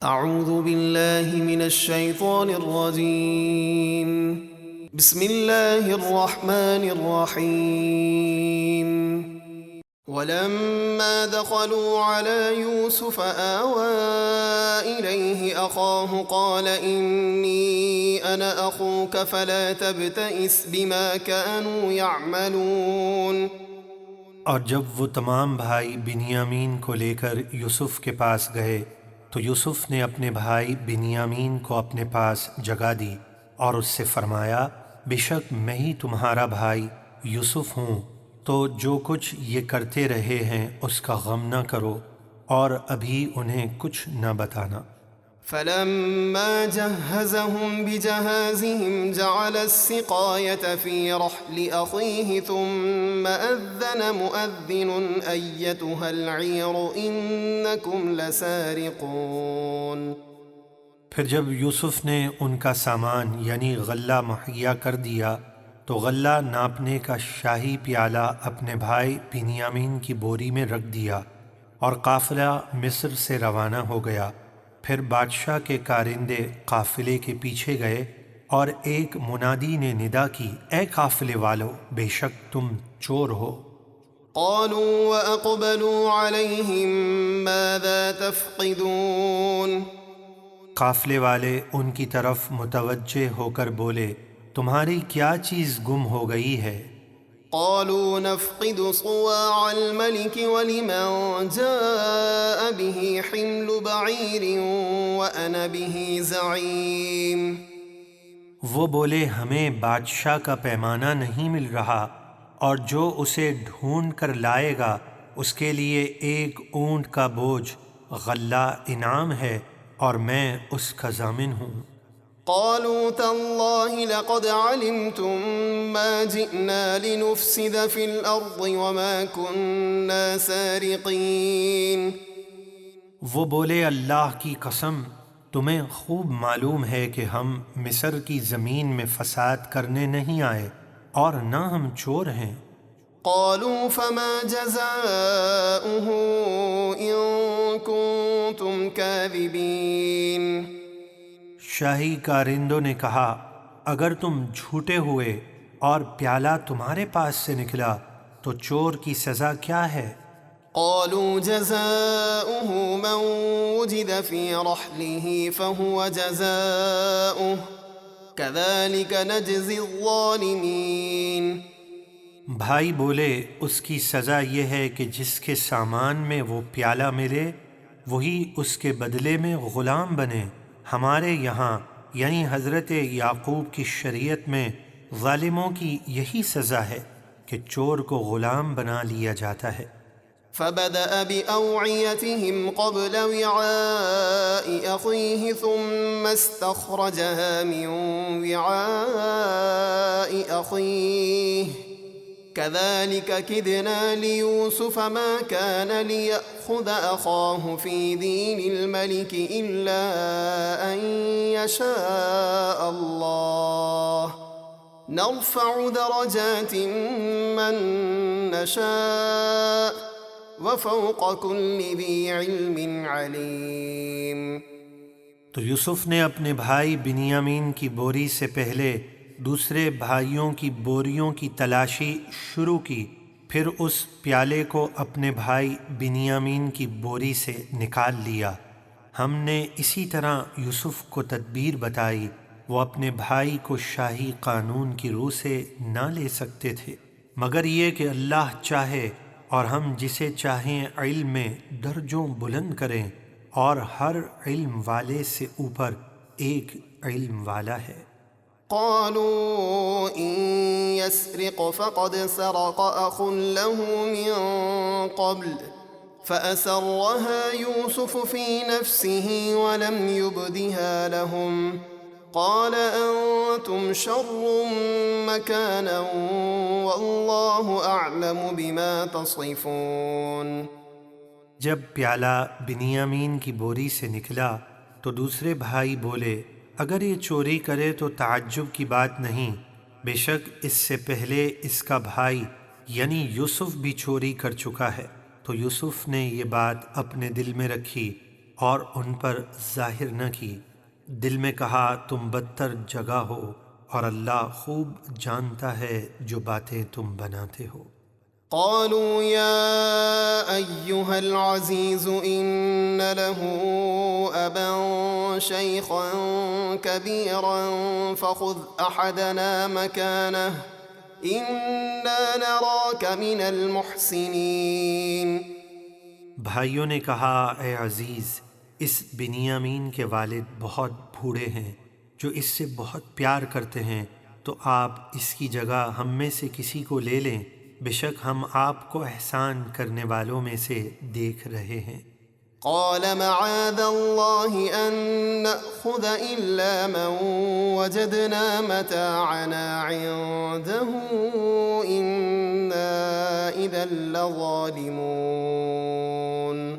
اعوذ باللہ من الشیطان الرجیم بسم اللہ الرحمن الرحیم ولما دخلوا على يوسف آوى إليه أخاه قال إني أنا أخوك فلا تبتئس بما كانوا يعملون۔ اور جب وہ تمام بھائی بنیامین کو لے کر یوسف کے پاس گئے تو یوسف نے اپنے بھائی بنیامین کو اپنے پاس جگہ دی اور اس سے فرمایا، بے شک میں ہی تمہارا بھائی یوسف ہوں، تو جو کچھ یہ کرتے رہے ہیں اس کا غم نہ کرو اور ابھی انہیں کچھ نہ بتانا۔ فلما جهزهم بجهازهم جعل السقاية في رحل أخيه ثم أذن مؤذن أيتها العير إنكم لسارقون۔ پھر جب یوسف نے ان کا سامان یعنی غلہ مہیا کر دیا تو غلہ ناپنے کا شاہی پیالہ اپنے بھائی بنیامین کی بوری میں رکھ دیا اور قافلہ مصر سے روانہ ہو گیا۔ پھر بادشاہ کے کارندے قافلے کے پیچھے گئے اور ایک منادی نے ندا کی، اے قافلے والو، بے شک تم چور ہو۔ قالوا وأقبلوا عليهم ماذا تفقدون۔ قافلے والے ان کی طرف متوجہ ہو کر بولے، تمہاری کیا چیز گم ہو گئی ہے؟ قالوا نفقد صواع الملك ولمن جاء به حمل بعير وأنا به زعيم۔ وہ بولے، ہمیں بادشاہ کا پیمانہ نہیں مل رہا اور جو اسے ڈھونڈ کر لائے گا اس کے لیے ایک اونٹ کا بوجھ غلہ انعام ہے اور میں اس کا ضامن ہوں۔ قالوا تالله لقد علمتم ما جئنا لنفسد في الأرض وما كنا سارقين۔ وہ بولے، اللہ کی قسم، تمہیں خوب معلوم ہے کہ ہم مصر کی زمین میں فساد کرنے نہیں آئے اور نہ ہم چور ہیں۔ قالوا فما جزاؤه إن كنتم كاذبين۔ شاہی کارندوں نے کہا، اگر تم جھوٹے ہوئے اور پیالہ تمہارے پاس سے نکلا تو چور کی سزا کیا ہے؟ قالوا جزاؤه من وجد في رحله فهو جزاؤه كذلك نجزي الظالمين۔ بھائی بولے، اس کی سزا یہ ہے کہ جس کے سامان میں وہ پیالہ ملے وہی اس کے بدلے میں غلام بنے۔ ہمارے یہاں یعنی حضرت یعقوب کی شریعت میں ظالموں کی یہی سزا ہے کہ چور کو غلام بنا لیا جاتا ہے۔ فبدأ بأوعيتهم قبل وعاء أخيه ثم استخرجها من وعاء أخيه كذلك كدنا ليوسف ما كان ليأخذ أخاه في دين الملك إلا أن يشاء الله نرفع درجات من نشاء وفوق كل ذي علم عليم۔ تو یوسف نے اپنے بھائی بنیامین کی بوری سے پہلے دوسرے بھائیوں کی بوریوں کی تلاشی شروع کی، پھر اس پیالے کو اپنے بھائی بنیامین کی بوری سے نکال لیا۔ ہم نے اسی طرح یوسف کو تدبیر بتائی، وہ اپنے بھائی کو شاہی قانون کی روح سے نہ لے سکتے تھے مگر یہ کہ اللہ چاہے اور ہم جسے چاہیں علم میں درجوں بلند کریں، اور ہر علم والے سے اوپر ایک علم والا ہے۔ قالوا إن يسرق فقد سرق أخ له من قبل فأسرها يوسف في نفسه ولم يبدها لهم قال أنتم شر مكانا والله أعلم بما تصفون۔ جب پیالہ بنیامین کی بوری سے نکلا تو دوسرے بھائی بولے، اگر یہ چوری کرے تو تعجب کی بات نہیں، بے شک اس سے پہلے اس کا بھائی یعنی یوسف بھی چوری کر چکا ہے۔ تو یوسف نے یہ بات اپنے دل میں رکھی اور ان پر ظاہر نہ کی، دل میں کہا تم بدتر جگہ ہو، اور اللہ خوب جانتا ہے جو باتیں تم بناتے ہو۔ قالوا يا أيها العزيز إن له أبا شيخا كبيرا فخذ أحدنا مكانه إنا نراك من المحسنين۔ بھائیوں نے کہا اے عزیز، اس بنیامین کے والد بہت بوڑھے ہیں جو اس سے بہت پیار کرتے ہیں، تو آپ اس کی جگہ ہم میں سے کسی کو لے لیں، بے شک ہم آپ کو احسان کرنے والوں میں سے دیکھ رہے ہیں۔ قال معاذ الله أن نأخذ إلا من وجدنا متاعنا عنده إنا إذا لظالمون۔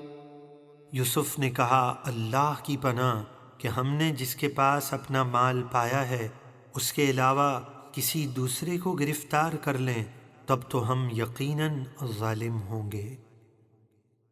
یوسف نے کہا اللہ کی پناہ کہ ہم نے جس کے پاس اپنا مال پایا ہے اس کے علاوہ کسی دوسرے کو گرفتار کر لیں، تب تو ہم یقیناً ظالم ہوں گے۔